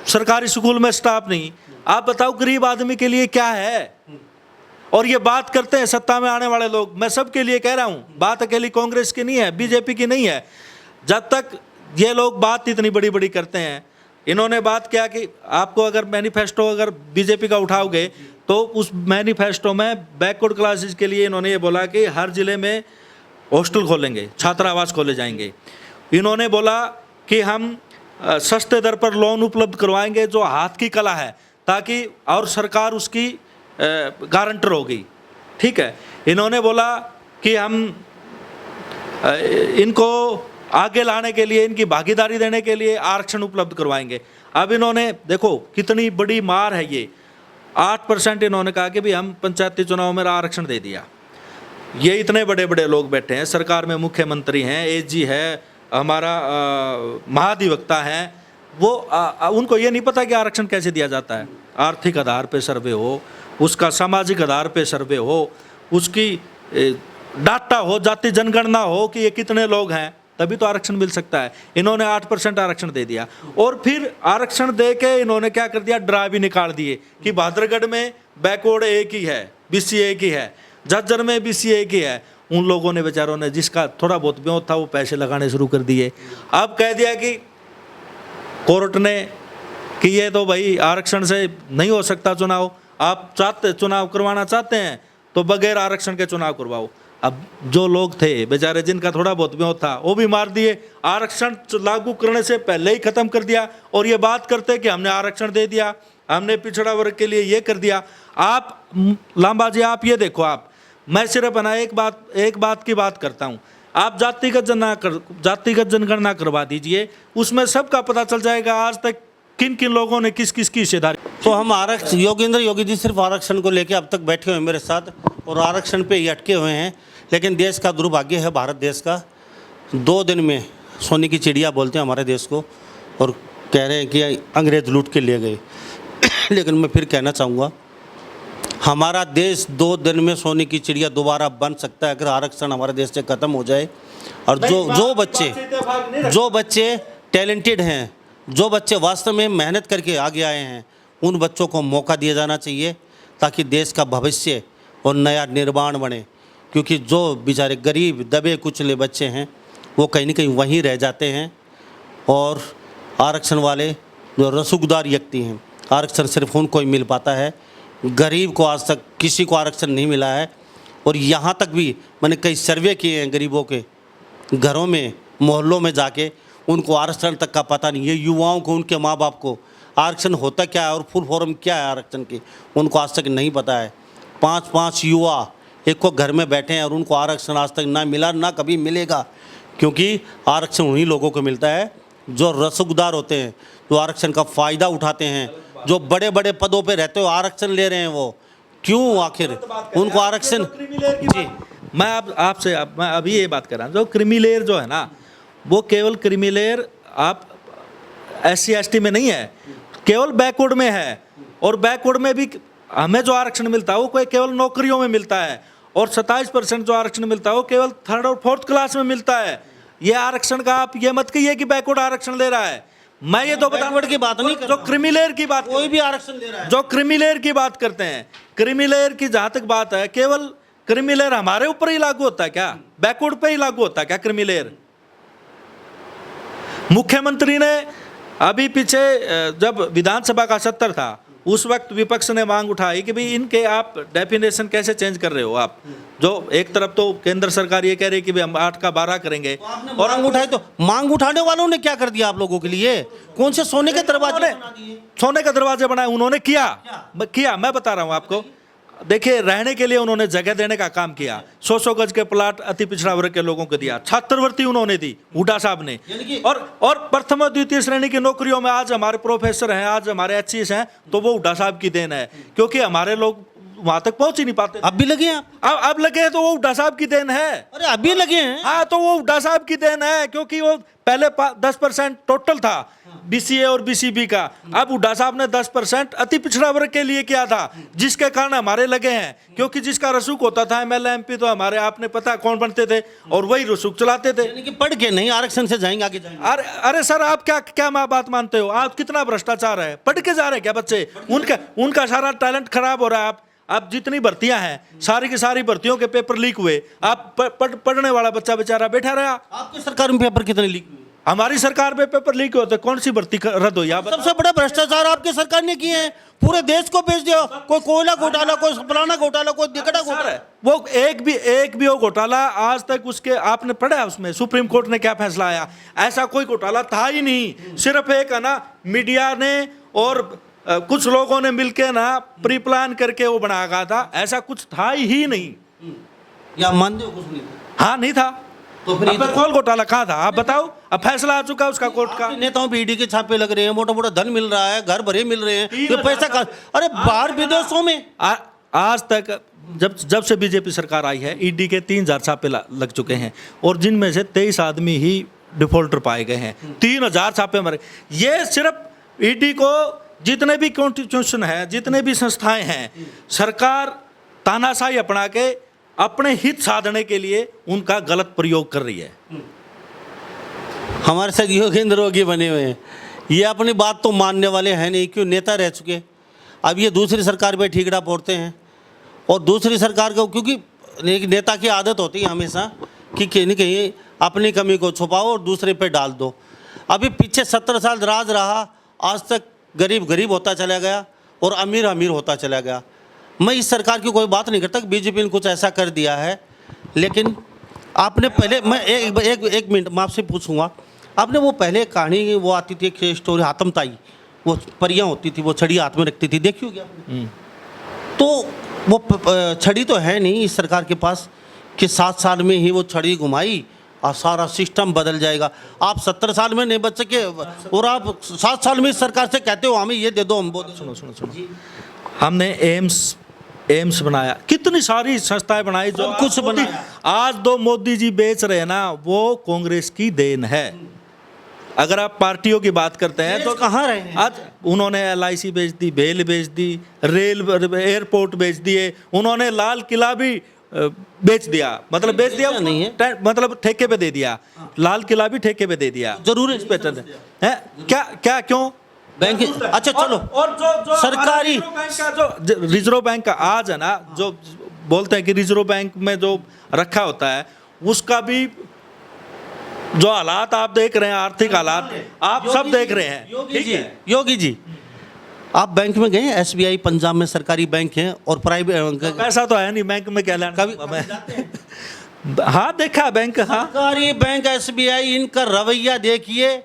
सरकारी स्कूल में स्टाफ नहीं। आप बताओ गरीब आदमी के लिए क्या है? और ये बात करते हैं सत्ता में आने वाले लोग। मैं सबके लिए कह रहा हूँ, बात अकेली कांग्रेस की नहीं है, बीजेपी की नहीं है। जब तक ये लोग बात इतनी बड़ी बड़ी करते हैं, इन्होंने बात किया कि आपको अगर मैनिफेस्टो अगर बीजेपी का उठाओगे तो उस मैनिफेस्टो में बैकवर्ड क्लासेस के लिए इन्होंने ये बोला कि हर जिले में हॉस्टल खोलेंगे, छात्रावास खोले जाएंगे। इन्होंने बोला कि हम सस्ते दर पर लोन उपलब्ध करवाएंगे जो हाथ की कला है, ताकि और सरकार उसकी गारंटर होगी, ठीक है। इन्होंने बोला कि हम इनको आगे लाने के लिए, इनकी भागीदारी देने के लिए आरक्षण उपलब्ध करवाएंगे। अब इन्होंने देखो कितनी बड़ी मार है ये। 8% इन्होंने कहा कि भाई हम पंचायती चुनाव में आरक्षण दे दिया। ये इतने बड़े बड़े लोग बैठे हैं सरकार में, मुख्यमंत्री हैं, एजी है, हमारा महाधिवक्ता है, वो उनको ये नहीं पता कि आरक्षण कैसे दिया जाता है। आर्थिक आधार पे सर्वे हो, उसका सामाजिक आधार पे सर्वे हो, उसकी डाटा हो, जाति जनगणना हो कि ये कितने लोग हैं, तभी तो आरक्षण मिल सकता है। इन्होंने 8% आरक्षण दे दिया, और फिर आरक्षण दे के इन्होंने क्या कर दिया, ड्रा भी निकाल दिए कि भादरगढ़ में बैकवर्ड एक ही है, बीसी एक ही है, झज्जर में बीसी एक ही है। उन लोगों ने, बेचारों ने, जिसका थोड़ा बहुत ब्योत था, वो पैसे लगाने शुरू कर दिए। अब कह दिया कि कोर्ट ने कि ये तो भाई आरक्षण से नहीं हो सकता चुनाव, आप चुनाव करवाना चाहते हैं तो बगैर आरक्षण के चुनाव करवाओ। अब जो लोग थे बेचारे, जिनका थोड़ा बहुत ब्योत था, वो भी मार दिए। आरक्षण लागू करने से पहले ही खत्म कर दिया, और ये बात करते कि हमने आरक्षण दे दिया, हमने पिछड़ा वर्ग के लिए ये कर दिया। आप लांबा जी, आप ये देखो, मैं सिर्फ ना एक बात की बात करता हूँ। आप जातिगत जनगणना करवा दीजिए, उसमें सबका पता चल जाएगा आज तक किन किन लोगों ने किस की हिस्सेदारी। तो हम आरक्षण, योगी जी सिर्फ आरक्षण को लेकर अब तक बैठे हुए मेरे साथ, और आरक्षण पे ही अटके हुए हैं। लेकिन देश का दुर्भाग्य है, भारत देश का, 2 दिन में सोने की चिड़िया बोलते हैं हमारे देश को, और कह रहे हैं कि अंग्रेज लूट के ले गए। लेकिन मैं फिर कहना चाहूँगा, हमारा देश 2 दिन में सोने की चिड़िया दोबारा बन सकता है अगर आरक्षण हमारे देश से ख़त्म हो जाए। और जो बच्चे टैलेंटेड हैं, जो बच्चे वास्तव में मेहनत करके आगे आए हैं, उन बच्चों को मौका दिया जाना चाहिए, ताकि देश का भविष्य और नया निर्माण बने। क्योंकि जो बेचारे गरीब दबे कुचले बच्चे हैं, वो कहीं ना कहीं वहीं रह जाते हैं। और आरक्षण वाले जो रसूखदार व्यक्ति हैं, आरक्षण सिर्फ उनको ही मिल पाता है, गरीब को आज तक किसी को आरक्षण नहीं मिला है। और यहाँ तक भी मैंने कई सर्वे किए हैं गरीबों के घरों में, मोहल्लों में जाके, उनको आरक्षण तक का पता नहीं है। युवाओं को, उनके माँ बाप को आरक्षण होता क्या है और फुल फॉर्म क्या है आरक्षण की, उनको आज तक नहीं पता है। 5-5 युवा एक को घर में बैठे हैं और उनको आरक्षण आज तक ना मिला, ना कभी मिलेगा। क्योंकि आरक्षण उन्हीं लोगों को मिलता है जो रसूखदार होते हैं, जो आरक्षण का फ़ायदा उठाते हैं, जो बड़े बड़े पदों पे रहते हो आरक्षण ले रहे हैं। वो क्यों आखिर उनको आरक्षण? जी, मैं अभी ये बात कर रहा हूँ, जो क्रीमीलेयर जो है ना, वो केवल क्रीमीलेयर आप SC ST में नहीं है, केवल बैकवर्ड में है, और बैकवर्ड में भी हमें जो आरक्षण मिलता है वो कोई केवल नौकरियों में मिलता है, और 27% जो आरक्षण मिलता है वो केवल 3rd और 4th क्लास में मिलता है। ये आरक्षण का आप ये मत कहिए कि बैकवर्ड आरक्षण ले रहा है। मैं ये तो बैकवर्ड की बात नहीं कर जो रहा हूं। क्रीमी की बात, कोई भी आरक्षण ले रहा है, जो क्रीमी लेयर की बात करते हैं, क्रीमी लेयर की जहां तक बात है, केवल क्रीमी लेयर हमारे ऊपर ही लागू होता है क्या? बैकवर्ड पे ही लागू होता है क्या क्रीमी लेयर? मुख्यमंत्री ने अभी पीछे जब विधानसभा का सत्र था उस वक्त विपक्ष ने मांग उठाई कि भाई इनके आप डेफिनेशन कैसे चेंज कर रहे हो आप, जो एक तरफ तो केंद्र सरकार ये कह रही है कि भाई हम 8 का 12 करेंगे, और मांग उठाई तो मांग उठाने वालों ने क्या कर दिया आप लोगों के लिए? कौन से सोने के दरवाजे बना दिए? सोने का दरवाजे बनाए उन्होंने किया मैं बता रहा हूं आपको। देखिए, रहने के लिए उन्होंने जगह देने का काम किया, 100 गज के प्लाट अति पिछड़ा वर्ग के लोगों को दिया, छात्रवृत्ति उन्होंने दी हुड्डा साहब ने, और प्रथम और द्वितीय श्रेणी की नौकरियों में आज हमारे प्रोफेसर हैं, आज हमारे HCS हैं, तो वो हुड्डा साहब की देन है, क्योंकि हमारे लोग वहां तक पहुंच ही नहीं पाते। अब भी लगे हैं आप? अब लगे हैं तो वो हुड्डा साहब की देन है। अरे अभी लगे हैं? हाँ, तो वो हुड्डा साहब की देन है, क्योंकि वो पहले 10% टोटल था BCA और BCB का, अब हुड्डा साहब ने 10% अति पिछड़ा वर्ग के लिए किया था, जिसके कारण हमारे लगे हैं। क्योंकि जिसका रसूख होता था MLA MP तो हमारे, आपने पता कौन बनते थे, और वही रसूख चलाते थे। यानी कि पढ़ के नहीं, आरक्षण से जाएंगे, आगे जाएंगे। अरे सर, आप क्या बात मानते हो? आप कितना भ्रष्टाचार है? पढ़ के जा रहे हैं क्या बच्चे? उनका सारा टैलेंट खराब हो रहा है। आप जितनी भर्तियां हैं, सारी की सारी भर्तियों के पेपर लीक हुए, आप पढ़ने वाला बच्चा बेचारा बैठा रहा। आपकी सरकार में पेपर कितने लीक हुए? हमारी सरकार में पेपर लीक होते, कौन सी भर्ती रद्द हुई? सबसे बड़ा भ्रष्टाचार आपकी सरकार ने किए हैं, पूरे देश को बेच दिया। कोई कोयला घोटाला, कोई फलाना घोटाला, कोई दिकड़ा घोटाला। वो एक भी वो घोटाला आज तक उसके आपने पढ़ा उसमें सुप्रीम कोर्ट ने क्या फैसला आया? ऐसा कोई घोटाला था ही नहीं। सिर्फ एक है ना, मीडिया ने और कुछ लोगों ने मिलके ना प्री प्लान करके वो बनाया गया था, ऐसा कुछ था ही नहीं। या मानते हो कुछ नहीं? हाँ, नहीं था। तो फिर पेट्रोल घोटाला कहाँ था? आप बताओ। अब फैसला आ चुका उसका कोर्ट का। नेताओं पे ईडी के छापे लग रहे हैं, मोटा मोटा धन मिल रहा है, घर भरे मिल रहे हैं, ये पैसा का, अरे बाहर विदेशों में। आज तक जब से बीजेपी सरकार आई है, ईडी के 3000 छापे लग चुके हैं, और जिनमें से 23 आदमी ही डिफॉल्टर पाए गए हैं। 3000 छापे मरे। ये सिर्फ ईडी को, जितने भी कॉन्स्टिट्यूशन है, जितने भी संस्थाएं हैं, सरकार तानाशाही अपना के अपने हित साधने के लिए उनका गलत प्रयोग कर रही है। हमारे सहयोगी निरोगी बने हुए हैं, ये अपनी बात तो मानने वाले हैं नहीं, क्यों? नेता रह चुके, अब ये दूसरी सरकार पे ठीकड़ा फोड़ते हैं, और दूसरी सरकार को, क्योंकि एक नेता की आदत होती है हमेशा कि कहीं न कहीं अपनी कमी को छुपाओ और दूसरे पे डाल दो। अभी पीछे 17 साल राज रहा, आज तक गरीब गरीब होता चला गया और अमीर अमीर होता चला गया। मैं इस सरकार की कोई बात नहीं करता कि बीजेपी ने कुछ ऐसा कर दिया है, लेकिन आपने पहले, मैं एक मिनट मैं आपसे पूछूंगा, आपने वो पहले कहानी वो आती थी, एक स्टोरी, हातमताई, वो परियां होती थी, वो छड़ी हाथ में रखती थी, देखी होगी आपने? तो वो छड़ी तो है नहीं इस सरकार के पास कि 7 साल में ही वो छड़ी घुमाई और सारा सिस्टम बदल जाएगा। आप 70 साल में नहीं बच सके और आप 7 साल में इस सरकार से कहते हो हमें ये दे दो, हम वो दे दो। सुनो, हमने एम्स बनाया, कितनी सारी संस्थाएं बनाई, जो कुछ बनाया। आज 2 मोदी जी बेच रहे हैं ना, वो कांग्रेस की देन है। अगर आप पार्टियों की बात करते हैं तो कहाँ रहे हैं? आज उन्होंने LIC बेच दी, बेल बेच दी, रेल एयरपोर्ट बेच दिए, उन्होंने लाल किला भी बेच दिया, मतलब बेच दिया नहीं है, मतलब ठेके पे दे दिया, लाल किला भी ठेके पे दे दिया। जरूर है क्या क्यों? बैंक, अच्छा चलो, और जो सरकारी जो रिजर्व बैंक का आज है ना, जो बोलते हैं कि रिजर्व बैंक में जो रखा होता है, उसका भी जो हालात आप देख रहे हैं, आर्थिक हालात आप सब देख रहे हैं। योगी जी, आप बैंक में गए? SBI पंजाब में सरकारी बैंक है, और प्राइवेट पैसा तो है नहीं बैंक में, क्या लेना कभी? हाँ, देखा बैंक। हाँ, सरकारी बैंक SBI, इनका रवैया देखिए,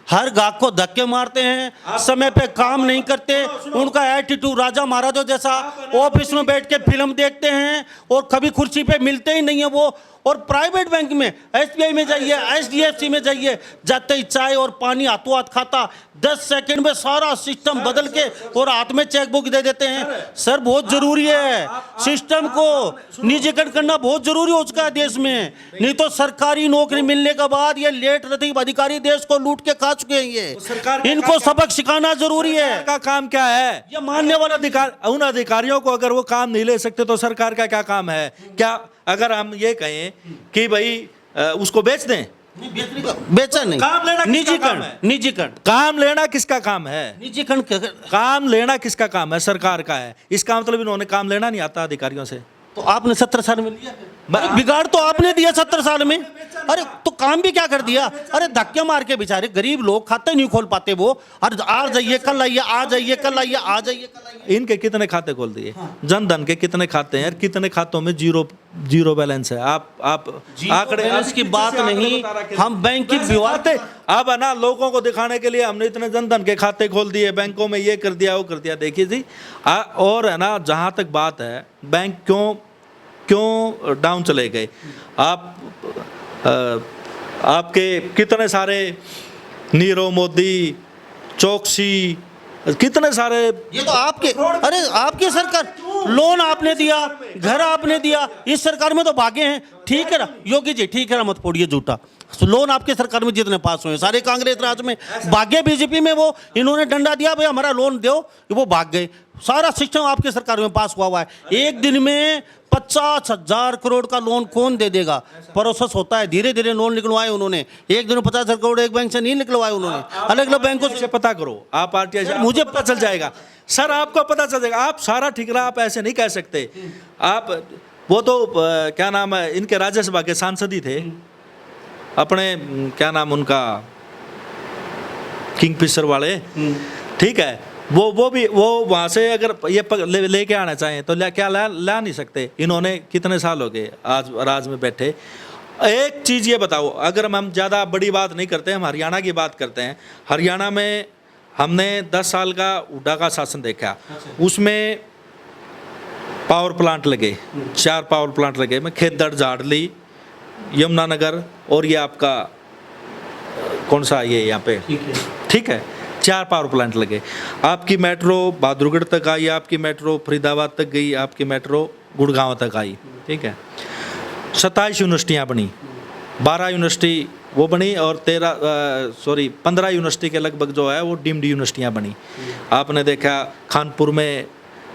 हर गाहक को धक्के मारते हैं, समय पे काम नहीं करते, उनका एटीट्यूड राजा महाराजों जैसा, ऑफिस में बैठ के फिल्म देखते हैं और कभी कुर्सी पे मिलते ही नहीं है वो। और प्राइवेट बैंक में SBI में जाइए, HDFC में जाइए, जाते ही चाय और पानी हाथों हाथ खाता, 10 सेकंड में सारा सिस्टम बदल के और हाथ में चेकबुक दे देते हैं। सर बहुत जरूरी है, सिस्टम को निजीकरण करना बहुत जरूरी हो चुका है देश में, नहीं तो सरकारी नौकरी मिलने के बाद ये लेट रतीब अधिकारी देश को लूट के खा चुके हैं ये। सरकार का इनको सबक सिखाना जरूरी है। का काम क्या है? ये मानने वाला अधिकार उन अधिकारियों को अगर वो काम नहीं ले सकते तो सरकार का क्या काम है? क्या अगर हम ये कहें कि भाई उसको बेच दें? बेचा नहीं, काम लेना किसका काम निजीकरण, है? निजीकरण, काम लेना किसका काम है? निजीकरण काम लेना किसका काम है? सरकार का है। इसका मतलब इन्होंने काम लेना नहीं आता अधिकारियों से। तो आपने 17 साल में लिया, बिगाड़ तो आपने दिया 17 साल में। अरे तो काम भी क्या कर दिया? अरे धक्के मार के बेचारे गरीब लोग खाते नहीं खोल पाते वो। अरे आज जाइए कल आइए, आज आइए कल आइए, आज जाइए कल आइए। इनके कितने खाते खोल दिए? जनधन के कितने खाते हैं? कितने खातों में जीरो बैलेंस है? आप आंकड़े बैलेंस की बात नहीं, हम बैंक की विवाद। अब है ना, लोगों को दिखाने के लिए हमने इतने जनधन के खाते खोल दिए, बैंकों में ये कर दिया वो कर दिया। देखिए जी, और है ना, जहाँ तक बात है बैंक क्यों डाउन चले गए, आपके कितने सारे नीरव मोदी, चौकसी, कितने सारे, ये तो आपके, अरे आपकी सरकार, लोन आपने दिया, घर आपने दिया, इस सरकार में तो भागे हैं। ठीक है ना योगी जी, ठीक है ना, मत फोड़िए झूठा। लोन आपके सरकार में जितने पास हुए सारे कांग्रेस राज में भागे, बीजेपी में वो इन्होंने डंडा दिया भाई हमारा लोन दो, वो भाग गए। सारा सिस्टम आपके सरकार में पास हुआ है। एक दिन में 50,000 करोड़ का लोन कौन दे देगा? प्रोसेस होता है, धीरे धीरे लोन निकलवाए उन्होंने। एक दिन में 50,000 करोड़ एक बैंक से नहीं निकलवाए उन्होंने, अलग अलग बैंकों से। पता करो आप आरटीआई से, मुझे पता चल जाएगा सर, आपको पता चल जाएगा। आप सारा ठिकरा आप ऐसे नहीं कह सकते। आप वो तो क्या नाम है, इनके राज्यसभा के सांसद ही थे, अपने क्या नाम उनका, किंगफिशर वाले, ठीक है, वो भी वो वहाँ से अगर ये लेके आना चाहें तो क्या ला नहीं सकते। इन्होंने कितने साल हो गए आज राज में बैठे। एक चीज़ ये बताओ, अगर हम ज़्यादा बड़ी बात नहीं करते, हम हरियाणा की बात करते हैं। हरियाणा में हमने 10 साल का हुड्डा का शासन देखा, उसमें पावर प्लांट लगे, 4 पावर प्लांट लगे। मैं खेतड़, जाड़ली, यमुनानगर और ये आपका कौन सा ये यहाँ पे, ठीक है, 4 पावर प्लांट लगे। आपकी मेट्रो बहादुरगढ़ तक आई, आपकी मेट्रो फरीदाबाद तक गई, आपकी मेट्रो गुड़गांव तक आई, ठीक है। 27 यूनिवर्सिटियाँ बनी, 12 यूनिवर्सिटी वो बनी और 15 यूनिवर्सिटी के लगभग जो है वो डीम्ड यूनिवर्सिटियाँ बनी। आपने देखा खानपुर में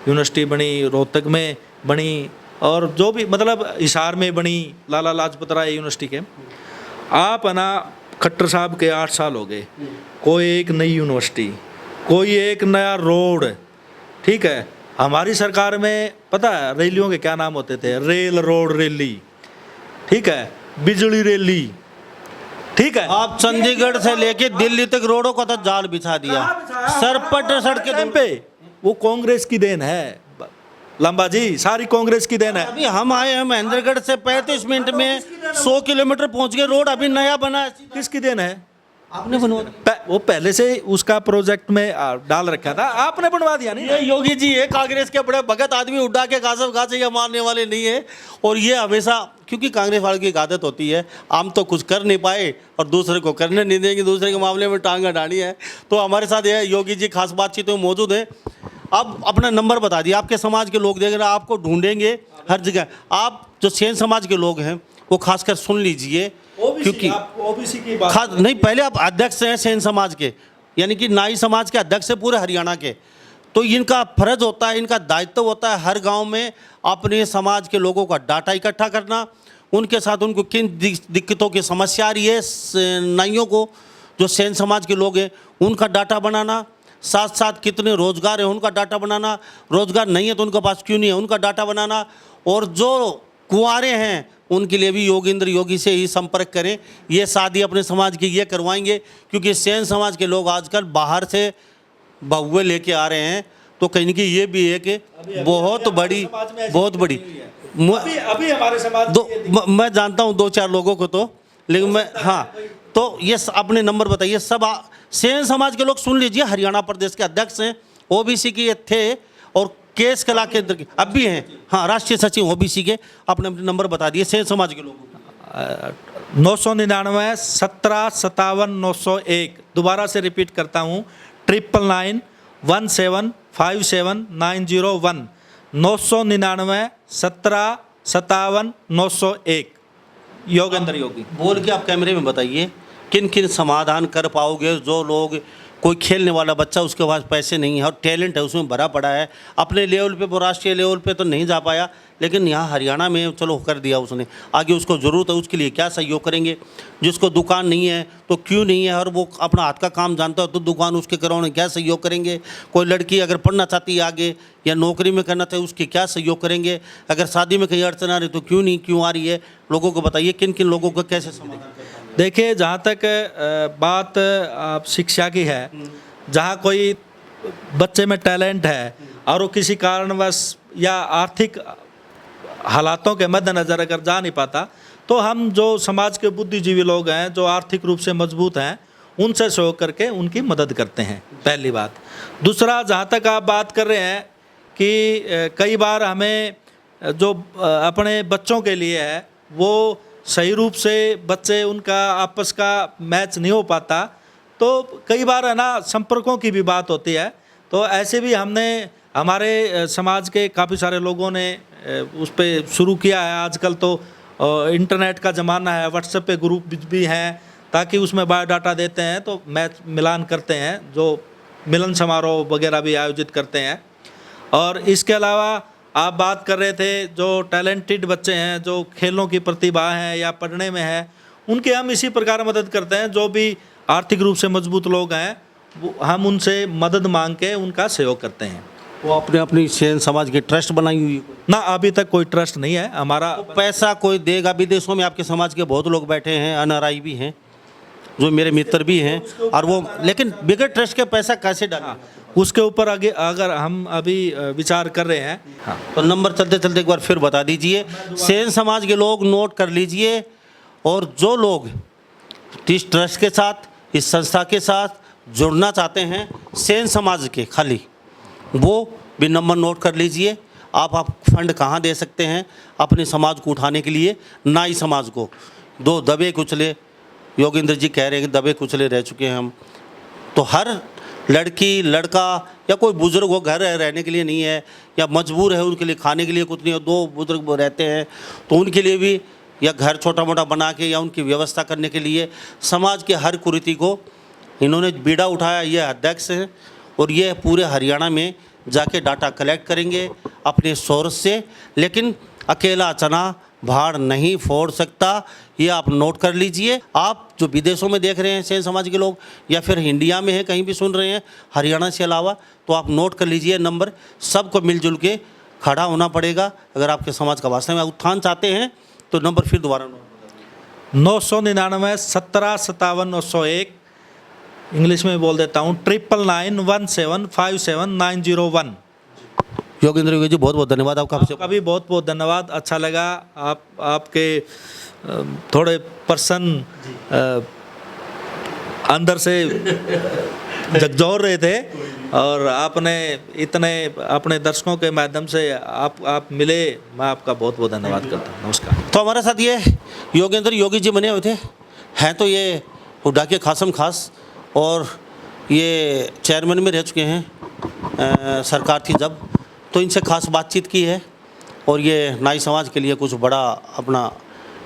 यूनिवर्सिटी बनी, रोहतक में बनी, और जो भी मतलब हिसार में बनी, लाला लाजपत राय यूनिवर्सिटी के। आप है ना, खट्टर साहब के 8 साल हो गए, कोई एक नई यूनिवर्सिटी, कोई एक नया रोड, ठीक है। हमारी सरकार में पता है रैलियों के क्या नाम होते थे? रेल रोड रैली, ठीक है, बिजली रैली, ठीक है। आप चंडीगढ़ से लेके दिल्ली तक रोडों का तो जाल बिछा दिया, सरपट सड़क पे। वो कांग्रेस की देन है लंबा जी, सारी कांग्रेस की देन है। अभी हम आए हैं महेंद्रगढ़ से 35 मिनट में 100 किलोमीटर पहुंच गए, रोड अभी नया बना है। किसकी देन है? आपने बनवा, वो पहले से उसका प्रोजेक्ट में डाल रखा था, आपने बनवा दिया नहीं? ये योगी जी है, कांग्रेस के बड़े भगत आदमी, उड़ा के गाजब गाजे ये मारने वाले नहीं है। और ये हमेशा, क्योंकि कांग्रेस वालों की आदत होती है, हम तो कुछ कर नहीं पाए और दूसरे को करने नहीं देंगे, दूसरे के मामले में टांग अड़ानी है। तो हमारे साथ ये योगी जी खास बातचीत में मौजूद है। अब अपना नंबर बता दिए, आपके समाज के लोग देख रहे हैं, आपको ढूंढेंगे हर जगह। आप जो सेन समाज के लोग हैं वो खासकर सुन लीजिए, क्योंकि ओबीसी की बात खास नहीं, पहले आप अध्यक्ष हैं सेन समाज के, यानी कि नाई समाज के अध्यक्ष है पूरे हरियाणा के। तो इनका फर्ज होता है, इनका दायित्व होता है हर गांव में अपने समाज के लोगों का डाटा इकट्ठा करना, उनके साथ उनको किन दिक्कतों की समस्या आ रही है नाइयों को, जो सेन समाज के लोग हैं उनका डाटा बनाना, साथ साथ कितने रोजगार है उनका डाटा बनाना, रोजगार नहीं है तो उनके पास क्यों नहीं है उनका डाटा बनाना, और जो कुंवारे हैं उनके लिए भी योगेंद्र योगी से ही संपर्क करें। ये शादी अपने समाज की ये करवाएंगे, क्योंकि सेन समाज के लोग आजकल बाहर से बहुएं लेके आ रहे हैं। तो कहीं ना कहीं ये भी है कि बहुत बड़ी अभी हमारे समाज मैं जानता हूँ 2-4 लोगों को, तो लेकिन मैं, हाँ, तो ये अपने नंबर बताइए। सब सेन समाज के लोग सुन लीजिए, हरियाणा प्रदेश के अध्यक्ष हैं, ओबीसी के थे और केस कला केंद्र के अब भी हैं, हाँ, राष्ट्रीय सचिव ओबीसी के। अपने नंबर बता दिए सेन समाज के लोगों को। 999 17 57 901। दोबारा से रिपीट करता हूँ, 999 17 57 901, 999 17 57 901। योगेंद्र योगी। बोल के आप कैमरे में बताइए किन किन समाधान कर पाओगे? जो लोग, कोई खेलने वाला बच्चा उसके पास पैसे नहीं है और टैलेंट है उसमें भरा पड़ा है, अपने लेवल पे, वो राष्ट्रीय लेवल पे तो नहीं जा पाया, लेकिन यहाँ हरियाणा में चलो कर दिया उसने, आगे उसको ज़रूरत है, उसके लिए क्या सहयोग करेंगे? जिसको दुकान नहीं है तो क्यों नहीं है, और वो अपना हाथ का काम जानता है तो दुकान उसके करवाने क्या सहयोग करेंगे? कोई लड़की अगर पढ़ना चाहती है आगे या नौकरी में करना चाहती है, उसके क्या सहयोग करेंगे? अगर शादी में कहीं अड़चन आ रही तो क्यों आ रही है? लोगों को बताइए किन किन लोगों का कैसे समाधान? देखिए, जहाँ तक बात आप शिक्षा की है, जहाँ कोई बच्चे में टैलेंट है और वो किसी कारणवश या आर्थिक हालातों के मद्देनज़र अगर जा नहीं पाता, तो हम जो समाज के बुद्धिजीवी लोग हैं, जो आर्थिक रूप से मजबूत हैं, उनसे सहयोग करके उनकी मदद करते हैं, पहली बात। दूसरा, जहाँ तक आप बात कर रहे हैं कि कई बार हमें जो अपने बच्चों के लिए है वो सही रूप से बच्चे उनका आपस का मैच नहीं हो पाता, तो कई बार है ना संपर्कों की भी बात होती है। तो ऐसे भी हमने हमारे समाज के काफ़ी सारे लोगों ने उस पर शुरू किया है। आजकल तो इंटरनेट का ज़माना है, व्हाट्सएप पे ग्रुप भी हैं, ताकि उसमें बायोडाटा देते हैं तो मैच मिलान करते हैं, जो मिलन समारोह वगैरह भी आयोजित करते हैं। और इसके अलावा आप बात कर रहे थे जो टैलेंटेड बच्चे हैं, जो खेलों की प्रतिभा हैं या पढ़ने में है, उनके हम इसी प्रकार मदद करते हैं। जो भी आर्थिक रूप से मजबूत लोग हैं हम उनसे मदद मांग के उनका सहयोग करते हैं। वो अपने अपनी सेन समाज की ट्रस्ट बनाई हुई है? ना, अभी तक कोई ट्रस्ट नहीं है हमारा। तो पैसा कोई देगा? विदेशों में आपके समाज के बहुत लोग बैठे हैं, एनआरआई भी हैं, जो मेरे मित्र भी हैं, और वो, लेकिन बिगर ट्रस्ट के पैसा कैसे डालें? उसके ऊपर आगे अगर हम अभी विचार कर रहे हैं। हाँ, तो नंबर चलते चलते एक बार फिर बता दीजिए। सेन समाज के लोग नोट कर लीजिए, और जो लोग इस ट्रस्ट के साथ, इस संस्था के साथ जुड़ना चाहते हैं, सेन समाज के खाली, वो भी नंबर नोट कर लीजिए। आप फंड कहाँ दे सकते हैं अपने समाज को उठाने के लिए? नाई समाज को दो दबे कुचले, योगेंद्र जी कह रहे हैं कि दबे कुचले रह चुके हैं हम, तो हर लड़की लड़का या कोई बुज़ुर्ग हो, घर रहने के लिए नहीं है या मजबूर है, उनके लिए खाने के लिए कुछ नहीं हो, दो बुज़ुर्ग वो रहते हैं तो उनके लिए भी, या घर छोटा मोटा बना के या उनकी व्यवस्था करने के लिए समाज के हर कुरीति को इन्होंने बीड़ा उठाया। ये अध्यक्ष हैं और ये पूरे हरियाणा में जाके डाटा कलेक्ट करेंगे अपने सोर्स से, लेकिन अकेला चना भाड़ नहीं फोड़ सकता, ये आप नोट कर लीजिए। आप जो विदेशों में देख रहे हैं सेन समाज के लोग, या फिर इंडिया में हैं कहीं भी सुन रहे हैं हरियाणा से अलावा, तो आप नोट कर लीजिए नंबर। सबको मिलजुल के खड़ा होना पड़ेगा अगर आपके समाज का वास्तव में उत्थान चाहते हैं। तो नंबर फिर दोबारा 999 17 57 901, इंग्लिश में बोल देता हूँ, 9991757901। योगेंद्र योगी जी, बहुत बहुत धन्यवाद आपका। आपका भी बहुत बहुत धन्यवाद। अच्छा लगा आपके थोड़े पर्सन अंदर से झकझोर रहे थे, और आपने इतने अपने दर्शकों के माध्यम से आप मिले, मैं आपका बहुत बहुत धन्यवाद करता हूँ। नमस्कार। तो हमारे साथ ये योगेंद्र योगी जी बने हुए थे, हैं तो ये हुड्डा के खासम खास, और ये चेयरमैन में रह चुके हैं सरकार थी जब, तो इनसे खास बातचीत की है। और ये नाई समाज के लिए कुछ बड़ा अपना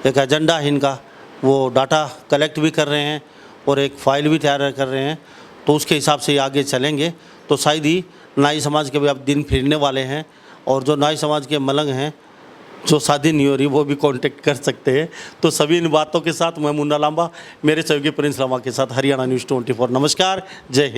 एक एजेंडा है इनका, वो डाटा कलेक्ट भी कर रहे हैं और एक फ़ाइल भी तैयार कर रहे हैं, तो उसके हिसाब से आगे चलेंगे। तो शायद ही नाई समाज के भी अब दिन फिरने वाले हैं, और जो नाई समाज के मलंग हैं, जो शादी नहीं हो रही, वो भी कांटेक्ट कर सकते हैं। तो सभी इन बातों के साथ मैं मुन्ना लांबा, मेरे सहयोगी प्रिंस लांबा के साथ हरियाणा न्यूज़ 24। नमस्कार, जय हिंद।